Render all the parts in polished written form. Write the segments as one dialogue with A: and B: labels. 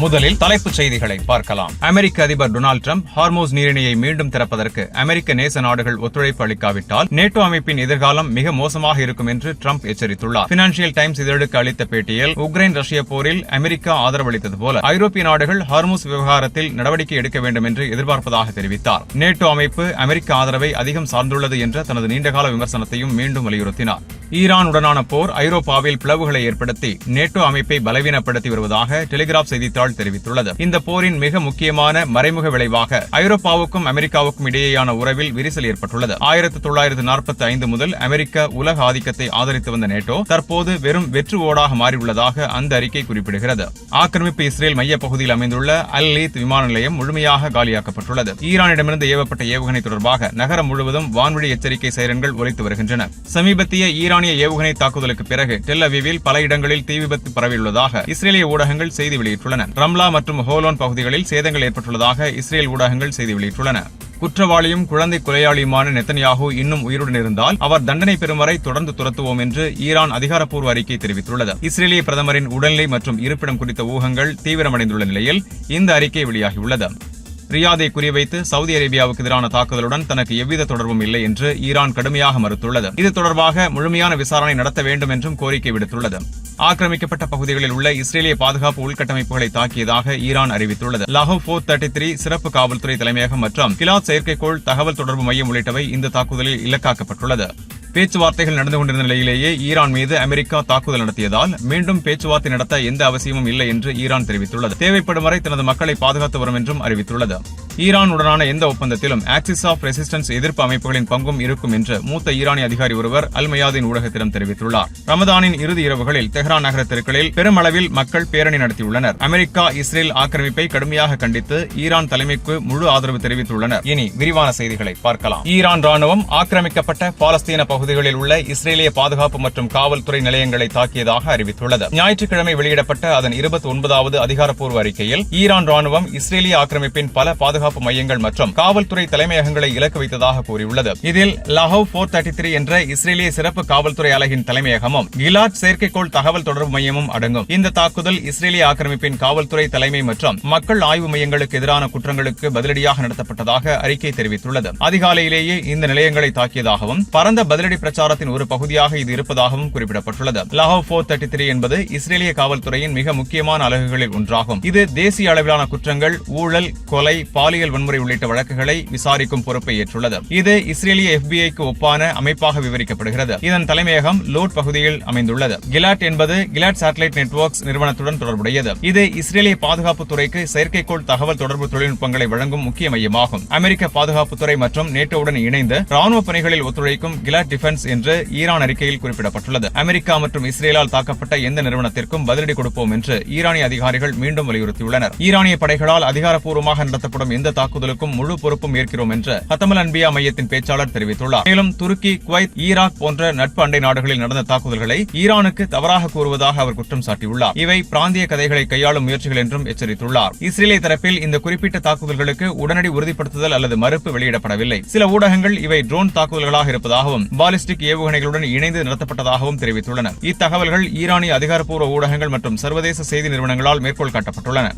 A: முதலில் தலைப்புச் செய்திகளை பார்க்கலாம். அமெரிக்க அதிபர் டொனால்டு டிரம்ப் ஹார்மோஸ் நீரிணையை மீண்டும் திறப்பதற்கு அமெரிக்க நேச நாடுகள் ஒத்துழைப்பு அளிக்காவிட்டால் நேட்டோ அமைப்பின் எதிர்காலம் மிக மோசமாக இருக்கும் என்று டிரம்ப் எச்சரித்துள்ளார். பினான்சியல் டைம்ஸ் இதழுக்கு அளித்த பேட்டியில் உக்ரைன் ரஷ்ய போரில் அமெரிக்கா ஆதரவளித்தது போல ஐரோப்பிய நாடுகள் ஹார்மோஸ் விவகாரத்தில் நடவடிக்கை எடுக்க வேண்டும் என்று எதிர்பார்ப்பதாக தெரிவித்தார். நேட்டோ அமைப்பு அமெரிக்க ஆதரவை அதிகம் சார்ந்துள்ளது என்ற தனது நீண்டகால விமர்சனத்தையும் மீண்டும் வலியுறுத்தினார். ஈரானுடனான போர் ஐரோப்பாவில் பிளவுகளை ஏற்படுத்தி நேட்டோ அமைப்பை பலவீனப்படுத்தி வருவதாக டெலிகிராப் செய்தித்தாள் தெரிவித்துள்ளது. இந்த போரின் மிக முக்கியமான மறைமுக விளைவாக ஐரோப்பாவுக்கும் அமெரிக்காவுக்கும் இடையேயான உறவில் விரிசல் ஏற்பட்டுள்ளது. 1945 முதல் அமெரிக்க உலக ஆதிக்கத்தை ஆதரித்து வந்த நேட்டோ தற்போது வெறும் வெற்று ஓடாக மாறியுள்ளதாக அந்த அறிக்கை குறிப்பிடுகிறது. ஆக்கிரமிப்பு இஸ்ரேல் மையப்பகுதியில் அமைந்துள்ள அல் லீத் விமான நிலையம் முழுமையாக காலியாக்கப்பட்டுள்ளது. ஈரானிடமிருந்து ஏவப்பட்ட ஏவுகணை தொடர்பாக நகரம் முழுவதும் வான்வழி எச்சரிக்கை சைரன்கள் ஒலித்து வருகின்றன. சமீபத்திய ஈரானிய ஏவுகணை தாக்குதலுக்கு பிறகு டெல் அவீவில் பல இடங்களில் தீ விபத்து பரவியுள்ளதாக இஸ்ரேலிய ஊடகங்கள் செய்தி வெளியிட்டுள்ளன. ரம்லா மற்றும் ஹோலோன் பகுதிகளில் சேதங்கள் ஏற்பட்டுள்ளதாக இஸ்ரேல் ஊடகங்கள் செய்தி வெளியிட்டுள்ளன. குற்றவாளியும் குழந்தை கொலையாளியுமான நெத்தன்யாகு இன்னும் உயிருடன் இருந்தால் அவர் தண்டனை பெறும் வரை தொடர்ந்து துரத்துவோம் என்று ஈரான் அதிகாரப்பூர்வ அறிக்கை தெரிவித்துள்ளது. இஸ்ரேலிய பிரதமரின் உடல்நிலை மற்றும் இருப்பிடம் குறித்த ஊகங்கள் தீவிரமடைந்துள்ள நிலையில் இந்த அறிக்கை வெளியாகியுள்ளது. ரியாதை குறிவைத்து சவுதி அரேபியாவுக்கு எதிரான தாக்குதலுடன் தனக்கு எவ்வித தொடர்பும் இல்லை என்று ஈரான் கடுமையாக மறுத்துள்ளது. இது தொடர்பாக முழுமையான விசாரணை நடத்த வேண்டும் என்றும் கோரிக்கை விடுத்துள்ளது. ஆக்கிரமிக்கப்பட்ட பகுதிகளில் உள்ள இஸ்ரேலிய பாதுகாப்பு உள்கட்டமைப்புகளை தாக்கியதாக ஈரான் அறிவித்துள்ளது. லாஹோ 433 சிறப்பு காவல்துறை தலைமையகம் மற்றும் கிலாத் செயற்கைக்கோள் தகவல் தொடர்பு மையம் உள்ளிட்டவை இந்த தாக்குதலில் இலக்காக்கப்பட்டுள்ளது. பேச்சுவார்த்தைகள் நடந்து கொண்டிருந்த நிலையிலேயே ஈரான் மீது அமெரிக்கா தாக்குதல் நடத்தியதால் மீண்டும் பேச்சுவார்த்தை நடத்த எந்த அவசியமும் இல்லை என்று ஈரான் தெரிவித்துள்ளது. தேவைப்படும் வரை தனது மக்களை பாதுகாத்து வரும் என்றும் அறிவித்துள்ளது. ஈரானுடனான எந்த ஒப்பந்தத்திலும் ஆக்சிஸ் ஆஃப் ரெசிஸ்டன்ஸ் எதிர்ப்பு அமைப்புகளின் பங்கும் இருக்கும் என்று மூத்த ஈரானிய அதிகாரி ஒருவர் அல் மயாதின் ஊடகத்திடம் தெரிவித்துள்ளார். ரமதானின் இறுதி இரவுகளில் தெஹ்ரான் நகர தெருக்களில் பெருமளவில் மக்கள் பேரணி நடத்தியுள்ளனர். அமெரிக்கா இஸ்ரேல் ஆக்கிரமிப்பை கடுமையாக கண்டித்து ஈரான் தலைமைக்கு முழு ஆதரவு தெரிவித்துள்ளனர். இனி விரிவான செய்திகளை பார்க்கலாம். ஈரான் ராணுவம் ஆக்கிரமிக்கப்பட்ட பாலஸ்தீன பகுதிகளில் உள்ள இஸ்ரேலிய பாதுகாப்பு மற்றும் காவல்துறை நிலையங்களை தாக்கியதாக அறிவித்துள்ளது. ஞாயிற்றுக்கிழமை வெளியிடப்பட்ட அதன் 29வது அதிகாரப்பூர்வ அறிக்கையில் ஈரான் ராணுவம் இஸ்ரேலிய ஆக்கிரமிப்பின் பல பாதுகாப்பு மையங்கள் மற்றும் காவல்துறை தலைமையகங்களை இலக்கு வைத்ததாக கூறியுள்ளது. இதில் லாஹோ 433 என்ற இஸ்ரேலிய சிறப்பு காவல்துறை அலகின் தலைமையகமும் கிலாட் செயற்கைக்கோள் தகவல் தொடர்பு மையமும் அடங்கும். இந்த தாக்குதல் இஸ்ரேலிய ஆக்கிரமிப்பின் காவல்துறை தலைமை மற்றும் மக்கள் ஆய்வு மையங்களுக்கு எதிரான குற்றங்களுக்கு பதிலடியாக நடத்தப்பட்டதாக அறிக்கை தெரிவித்துள்ளது. அதிகாலையிலேயே இந்த நிலையங்களை தாக்கியதாகவும் பரந்த பதிலடி பிரச்சாரத்தின் ஒரு பகுதியாக இது இருப்பதாகவும் குறிப்பிடப்பட்டுள்ளது. லாஹோ 433 என்பது இஸ்ரேலிய காவல்துறையின் மிக முக்கியமான அலகுகளில் ஒன்றாகும். இது தேசிய அளவிலான குற்றங்கள், ஊழல், கொலை, பாலியல் வன்முறை உள்ளிட்ட வழக்குகளை விசாரிக்கும் பொறுப்பை ஏற்றுள்ளது. இது இஸ்ரேலிய FBI-க்கு ஒப்பான அமைப்பாக விவரிக்கப்படுகிறது. இதன் தலைமையகம் லோட் பகுதியில் அமைந்துள்ளது. கிலாட் என்பது கிலாட் சேட்டலைட் நெட்வொர்க்ஸ் நிறுவனத்துடன் தொடர்புடையது. இது இஸ்ரேலிய பாதுகாப்பு துறைக்கு செயற்கைக்கோள் தகவல் தொடர்பு தொழில்நுட்பங்களை வழங்கும் முக்கிய மையமாகும். அமெரிக்க பாதுகாப்புத்துறை மற்றும் நேட்டோவுடன் இணைந்து ராணுவ பணிகளில் ஒத்துழைக்கும் கிலாட் டிஃபென்ஸ் என்று ஈரான் அறிக்கையில் குறிப்பிடப்பட்டுள்ளது. அமெரிக்கா மற்றும் இஸ்ரேலால் தாக்கப்பட்ட எந்த நிறுவனத்திற்கும் பதிலடி கொடுப்போம் என்று ஈரானிய அதிகாரிகள் மீண்டும் வலியுறுத்தியுள்ளனர். ஈரானிய படைகளால் அதிகாரப்பூர்வமாக நடத்தப்படும் எந்த தாக்குதலுக்கும் முழு பொறுப்பும் ஏற்கிறோம் என்று ஹத்தமுல் அன்பியா மையத்தின் பேச்சாளர் தெரிவித்துள்ளார். மேலும் துருக்கி, குவைத், ஈராக் போன்ற நட்பு அண்டை நாடுகளில் நடந்த தாக்குதல்களை ஈரானுக்கு தவறாக கூறுவதாக அவர் குற்றம் சாட்டியுள்ளார். இவை பிராந்திய கதைகளை கையாளும் முயற்சிகள் என்றும் எச்சரித்துள்ளார். இஸ்ரேலிய தரப்பில் இந்த குறிப்பிட்ட தாக்குதல்களுக்கு உடனடி உறுதிப்படுத்துதல் அல்லது மறுப்பு வெளியிடப்படவில்லை. சில ஊடகங்கள் இவை ட்ரோன் தாக்குதல்களாக இருப்பதாகவும் பாலிஸ்டிக் ஏவுகணைகளுடன் இணைந்து நடத்தப்பட்டதாகவும் தெரிவித்துள்ளன. இத்தகவல்கள் ஈரானிய அதிகாரப்பூர்வ ஊடகங்கள் மற்றும் சர்வதேச செய்தி நிறுவனங்களால் மேற்கோள் காட்டப்பட்டுள்ளன.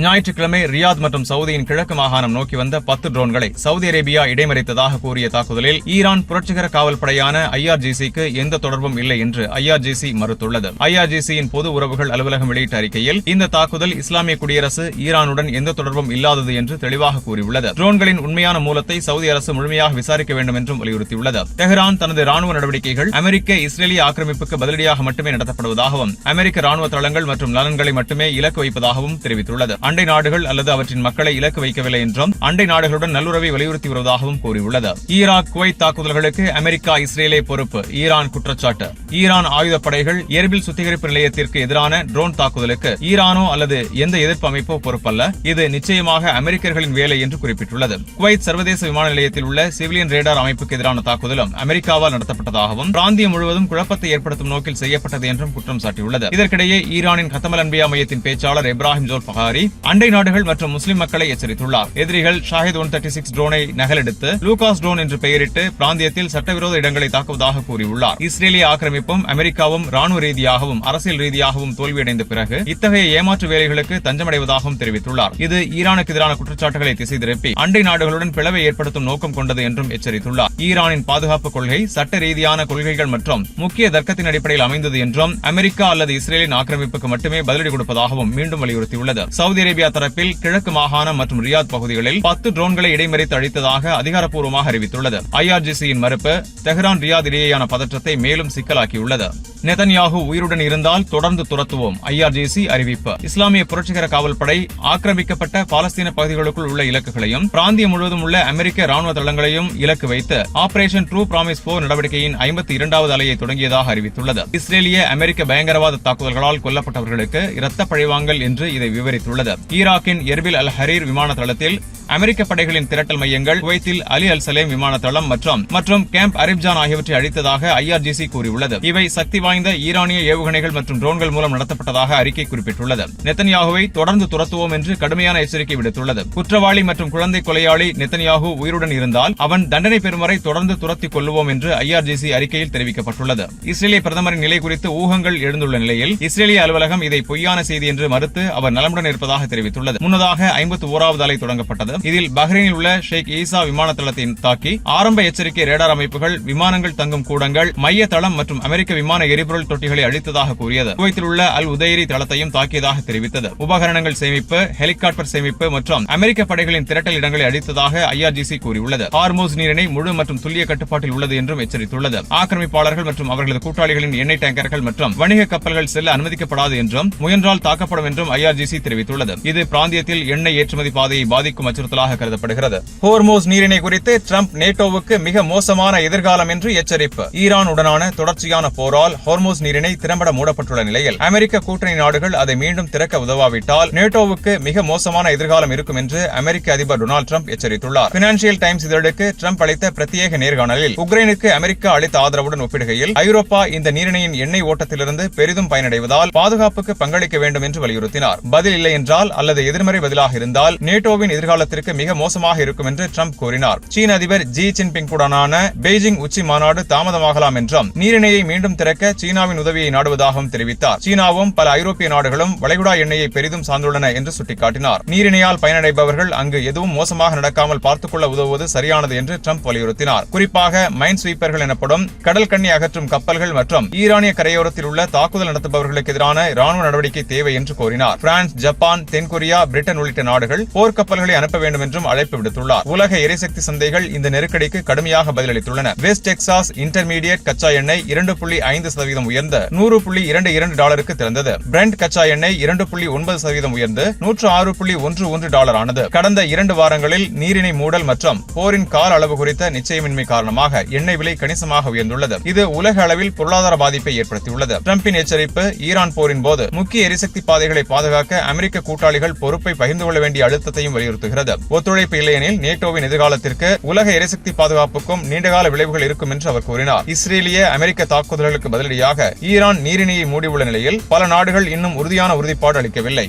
A: ஞாயிற்றுக்கிழமை ரியாத் மற்றும் சவுதியின் கிழக்கு மாகாணம் நோக்கி வந்த 10 ட்ரோன்களை சவுதி அரேபியா இடைமறித்ததாக கூறிய தாக்குதலில் ஈரான் புரட்சிகர காவல் படையான IRGC-க்கு எந்த தொடர்பும் இல்லை என்று IRGC மறுத்துள்ளது. IRGC-யின் பொது உறவுகள் அலுவலகம் வெளியிட்ட அறிக்கையில் இந்த தாக்குதல் இஸ்லாமிய குடியரசு ஈரானுடன் எந்த தொடர்பும் இல்லாதது என்று தெளிவாக கூறியுள்ளது. ட்ரோன்களின் உண்மையான மூலத்தை சவுதி அரசு முழுமையாக விசாரிக்க வேண்டும் என்றும் வலியுறுத்தியுள்ளது. தெஹ்ரான் தனது ராணுவ நடவடிக்கைகள் அமெரிக்க இஸ்ரேலிய ஆக்கிரமிப்புக்கு பதிலடியாக மட்டுமே நடத்தப்படுவதாகவும் அமெரிக்க ராணுவ தளங்கள் மற்றும் நலன்களை மட்டுமே இலக்கு வைப்பதாகவும் தெரிவித்துள்ளது. அண்டை நாடுகள் அல்லது அவற்றின் மக்களை இலக்கு வைக்கவில்லை என்றும் அண்டை நாடுகளுடன் நல்லுறவை வலியுறுத்தி வருவதாகவும் கூறியுள்ளது. ஈராக், குவைத் தாக்குதல்களுக்கு அமெரிக்கா, இஸ்ரேலே பொறுப்பு ஈரான் குற்றச்சாட்டு. ஈரான் ஆயுதப்படைகள் எர்பில் சுத்திகரிப்பு நிலையத்திற்கு எதிரான ட்ரோன் தாக்குதலுக்கு ஈரானோ அல்லது எந்த எதிர்ப்பு அமைப்போ பொறுப்பல்ல. இது நிச்சயமாக அமெரிக்கர்களின் வேலை என்று குறிப்பிட்டுள்ளது. குவைத் சர்வதேச விமான நிலையத்தில் உள்ள சிவிலியன் ரேடார் அமைப்புக்கு எதிரான தாக்குதலும் அமெரிக்காவால் நடத்தப்பட்டதாகவும் பிராந்தியம் முழுவதும் குழப்பத்தை ஏற்படுத்தும் நோக்கில் செய்யப்பட்டது என்றும் குற்றம் சாட்டியுள்ளது. இதற்கிடையே ஈரானின் ஹத்தமுல் அன்பியா மையத்தின் பேச்சாளர் இப்ராஹிம் ஜோல் பஹாரி அண்டை நாடுகள் மற்றும் முஸ்லிம் மக்களை எச்சரித்துள்ளார். எதிரிகள் ஷாஹித் 136 ட்ரோனை நகலெடுத்து லூகாஸ் ட்ரோன் என்று பெயரிட்டு பிராந்தியத்தில் சட்டவிரோத இடங்களை தாக்குவதாக கூறியுள்ளார். இஸ்ரேலிய ஆக்கிரமிப்பும் அமெரிக்காவும் ராணுவ ரீதியாகவும் அரசியல் ரீதியாகவும் தோல்வியடைந்த பிறகு இத்தகைய ஏமாற்று வேலைகளுக்கு தஞ்சமடைவதாகவும் தெரிவித்துள்ளார். இது ஈரானுக்கு எதிரான குற்றச்சாட்டுகளை திசை திருப்பி அண்டை நாடுகளுடன் பிளவை ஏற்படுத்தும் நோக்கம் கொண்டது என்றும் எச்சரித்துள்ளார். ஈரானின் பாதுகாப்பு கொள்கை சட்ட ரீதியான கொள்கைகள் மற்றும் முக்கிய தர்க்கத்தின் அடிப்படையில் அமைந்தது என்றும் அமெரிக்கா அல்லது இஸ்ரேலின் ஆக்கிரமிப்புக்கு மட்டுமே பதிலடி கொடுப்பதாகவும் மீண்டும் வலியுறுத்தியுள்ளது. சவுதி அரேபியா தரப்பில் கிழக்கு மாகாணம் மற்றும் ரியாத் பகுதிகளில் 10 ட்ரோன்களை இடைமறித்து அழித்ததாக அதிகாரப்பூர்வமாக அறிவித்துள்ளது. IRGCயின் மறுப்பு தெஹ்ரான் ரியாத் இடையேயான பதற்றத்தை மேலும் சிக்கலாக்கியுள்ளது. நெதன்யாகு உயிருடன் இருந்தால் தொடர்ந்து துரத்துவோம், IRGC அறிவிப்பு. இஸ்லாமிய புரட்சிகர காவல்படை ஆக்கிரமிக்கப்பட்ட பாலஸ்தீன பகுதிகளுக்குள் உள்ள இலக்குகளையும் பிராந்தியம் முழுவதும் உள்ள அமெரிக்க ராணுவ தளங்களையும் இலக்கு வைத்து ஆபரேஷன் ட்ரூ பிராமிஸ் 4 நடவடிக்கையின் 52வது அலையை தொடங்கியதாக அறிவித்துள்ளது. இஸ்ரேலிய அமெரிக்க பயங்கரவாத தாக்குதல்களால் கொல்லப்பட்டவர்களுக்கு இரத்த பழிவாங்கல் என்று இதை விவரித்துள்ளது. ஈராக்கின் எர்பில் அல் ஹரீர் விமான தளத்தில் அமெரிக்க படைகளின் திரட்டல் மையங்கள், குவைத்தில் அலி அல் சலேம் விமான தளம் மற்றும் கேம்ப் அரிப்ஜான் ஆகியவற்றை அழித்ததாக IRGC கூறியுள்ளது. இவை சக்தி வாய்ந்த ஈரானிய ஏவுகணைகள் மற்றும் ட்ரோன்கள் மூலம் நடத்தப்பட்டதாக அறிக்கை குறிப்பிட்டுள்ளது. நெத்தன்யாகுவை தொடர்ந்து துரத்துவோம் என்று கடுமையான எச்சரிக்கை விடுத்துள்ளது. குற்றவாளி மற்றும் குழந்தை கொலையாளி நெத்தன்யாகு உயிருடன் இருந்தால் அவன் தண்டனை பெறும் வரை தொடர்ந்து துரத்திக் கொள்ளுவோம் என்று IRGC அறிக்கையில் தெரிவிக்கப்பட்டுள்ளது. இஸ்ரேலிய பிரதமரின் நிலை குறித்து ஊகங்கள் எழுந்துள்ள நிலையில் இஸ்ரேலிய அலுவலகம் இதை பொய்யான செய்தி என்று மறுத்து அவர் நலமுடன் இருப்பதாக தெரிவித்துள்ளது. முன்னதாக 51வது அலை தொடங்கப்பட்டது. இதில் பஹ்ரைனில் உள்ள ஷேக் ஈசா விமான தளத்தை தாக்கி ஆரம்ப எச்சரிக்கை ரேடார் அமைப்புகள், விமானங்கள் தங்கும் கூடங்கள், மைய தளம் மற்றும் அமெரிக்க விமான எரிபொருள் தொட்டிகளை அழித்ததாக கூறியது. குவைத்தில் உள்ள அல் உதைரி தளத்தையும் தாக்கியதாக தெரிவித்தது. உபகரணங்கள் சேமிப்பு, ஹெலிகாப்டர் சேமிப்பு மற்றும் அமெரிக்க படைகளின் திரட்டல் இடங்களை அழித்ததாக IRGC கூறியுள்ளது. ஹார்மூஸ் நீரிணை முழு மற்றும் துல்லிய கட்டுப்பாட்டில் உள்ளது என்றும் எச்சரித்துள்ளது. ஆக்கிரமிப்பாளர்கள் மற்றும் அவர்களது கூட்டாளிகளின் எண்ணெய் டேங்கர்கள் மற்றும் வணிக கப்பல்கள் செல்ல அனுமதிக்கப்படாது என்றும் முயன்றால் தாக்கப்படும் என்றும் IRGC தெரிவித்துள்ளது. இது பிராந்தியத்தில் எண்ணெய் ஏற்றுமதி பாதையை பாதிக்கும் அச்சுறுத்தலாக கருதப்படுகிறது. ஹோர்மூஸ் நீரிணை குறித்து ட்ரம்ப் நேட்டோவுக்கு மிக மோசமான எதிர்காலம் என்று எச்சரிப்பு. ஈரான் உடனான தொடர்ச்சியான போரால் ஹோர்மூஸ் நீரிணை திறம்பட மூடப்பட்டுள்ள நிலையில் அமெரிக்க கூட்டணி நாடுகள் அதை மீண்டும் திறக்க உதவாவிட்டால் நேட்டோவுக்கு மிக மோசமான எதிர்காலம் இருக்கும் என்று அமெரிக்க அதிபர் டொனால்டு ட்ரம்ப் எச்சரித்துள்ளார். பினான்சியல் டைம்ஸ் இதழுக்கு ட்ரம்ப் அளித்த பிரத்யேக நேர்காணலில் உக்ரைனுக்கு அமெரிக்கா அளித்த ஆதரவுடன் ஒப்பிடுகையில் ஐரோப்பா இந்த நீரிணையின் எண்ணெய் ஓட்டத்திலிருந்து பெரிதும் பயனடைவதால் பாதுகாப்புக்கு பங்களிக்க வேண்டும் என்று வலியுறுத்தினார். பதில் இல்லை என்றால் அல்லது எதிர்மறை பதிலாக இருந்தால் நேட்டோவின் எதிர்காலத்திற்கு மிக மோசமாக இருக்கும் என்று ட்ரம்ப் கூறினார். சீன அதிபர் ஜி ஜின்பிங் உடனான பெய்ஜிங் உச்சி மாநாடு தாமதமாகலாம் என்றும் நீரிணையை மீண்டும் திறக்க சீனாவின் உதவியை நாடுவதாகவும் தெரிவித்தார். சீனாவும் பல ஐரோப்பிய நாடுகளும் வளைகுடா எண்ணெயை பெரிதும் சார்ந்துள்ளன என்று சுட்டிக்காட்டினார். நீரிணையால் பயனடைபவர்கள் அங்கு எதுவும் மோசமாக நடக்காமல் பார்த்துக் கொள்ள உதவுவது சரியானது என்று ட்ரம்ப் வலியுறுத்தினார். குறிப்பாக மைன் ஸ்வீப்பர்கள் எனப்படும் கடல் கண்ணி அகற்றும் கப்பல்கள் மற்றும் ஈரானிய கரையோரத்தில் உள்ள தாக்குதல் நடத்துபவர்களுக்கு எதிரான ராணுவ நடவடிக்கை தேவை என்று கோரினார். பிரான்ஸ், ஜப்பான், தென்கொரியா, பிரிட்டன் உள்ளிட்ட நாடுகள் போர்க்கப்பல்களை அனுப்ப வேண்டும் என்றும் அழைப்பு விடுத்துள்ளார். உலக எரிசக்தி சந்தைகள் இந்த நெருக்கடிக்கு கடுமையாக பதிலளித்துள்ளன. வெஸ்ட் டெக்சாஸ் இன்டர்மீடியட் கச்சா எண்ணெய் 2.5% உயர்ந்து $100.22 திறந்தது. பிரெண்ட் கச்சா எண்ணெய் 2.9% உயர்ந்து $106.11 ஆனது. கடந்த 2 வாரங்களில் நீரிணை மூடல் மற்றும் போரின் கால அளவு குறித்த நிச்சயமின்மை காரணமாக எண்ணெய் விலை கணிசமாக உயர்ந்துள்ளது. இது உலக அளவில் பொருளாதார பாதிப்பை ஏற்படுத்தியுள்ளது. ட்ரம்பின் எச்சரிப்பு ஈரான் போரின் போது முக்கிய எரிசக்தி பாதைகளை பாதுகாக்க அமெரிக்க கூட்டாளிகள் பொறுப்பை பகிர்ந்து கொள்ள வேண்டிய அழுத்தத்தையும் வலியுறுத்துகிறது. ஒத்துழைப்பு இல்லையெனில் நேட்டோவின் எதிர்காலத்திற்கு உலக எரிசக்தி பாதுகாப்புக்கும் நீண்டகால விளைவுகள் இருக்கும் என்று அவர் கூறினார். இஸ்ரேலிய அமெரிக்க தாக்குதல்களுக்கு பதிலடியாக ஈரான் நீரிணையை மூடியுள்ள நிலையில் பல நாடுகள் இன்னும் உறுதியான உறுதிப்பாடு அளிக்கவில்லை.